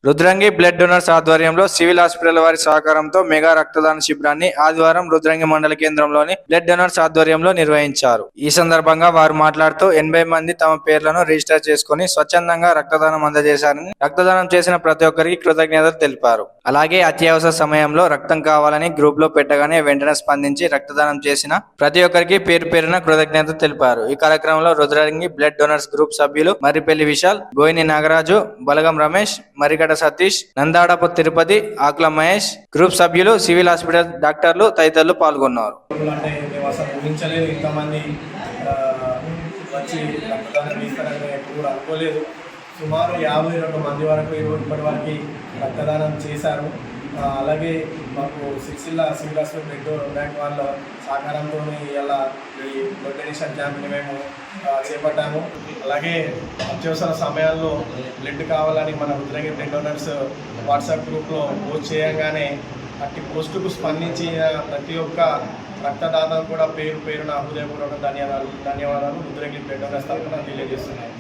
Rudrangi blood donors ఆధ్వర్యంలో civil hospital వారి సహకారంతో మెగా రక్తదాన శిబిరాన్ని ఆదివారం రుద్రంగి మండల కేంద్రంలోని బ్లడ్ డొనర్స్ ఆధ్వర్యంలో నిర్వహించారు. ఈ సందర్భంగా వారు మాట్లాడుతూ 80 మంది తమ పేర్లను రిజిస్టర్ చేసుకుని స్వచ్ఛందంగా రక్తదానం అందజేశారని, రక్తదానం చేసిన ప్రతి ఒక్కరికి కృతజ్ఞతలు తెలిపారు. అలాగే అత్యవసర సమయంలో రక్తం కావాలని గ్రూప్ లో పెట్టగానే వెంటనే స్పందించి రక్తదానం చేసిన ప్రతి ఒక్కరికి పేరు పేరున కృతజ్ఞతలు తెలిపారు. ఈ కార్యక్రమంలో రుద్రంగి బ్లడ్ డొనర్స్ గ్రూప్ సభ్యులు మర్రిపల్లి విశాల్, బోయిని నాగరాజు, బలగం రమేష్, మరిగడ సతీష్, నందాడపు తిరుపతి, ఆకుల మహేష్, గ్రూప్ సభ్యులు, సివిల్ హాస్పిటల్ డాక్టర్లు తదితరులు పాల్గొన్నారు. అంటే మేము అసలు ఊహించలేదు, ఇంతమంది వచ్చి రక్తదానం చేస్తారని ఎప్పుడు అనుకోలేదు. సుమారు 52 మంది వరకు ఇప్పటి వరకు రక్తదానం చేశారు. అలాగే మాకు Sircilla civil hospital blood bank వాళ్ళ సహకారంతో ఇలా ఈ బ్లడ్ డొనేషన్ క్యాంప్ని మేము చేపట్టాము. అలాగే అత్యవసర సమయాల్లో బ్లడ్ కావాలని మన రుద్రంగి బ్లడ్ డొనర్స్ వాట్సాప్ గ్రూప్లో పోస్ట్ చేయగానే అట్టి పోస్టుకు స్పందించిన ప్రతి ఒక్క రక్తదాతకు కూడా పేరున హృదయపూర్వక ధన్యవాదాలు రుద్రంగి బ్లడ్ డొనర్స్ తరఫున తెలియజేస్తున్నాయి.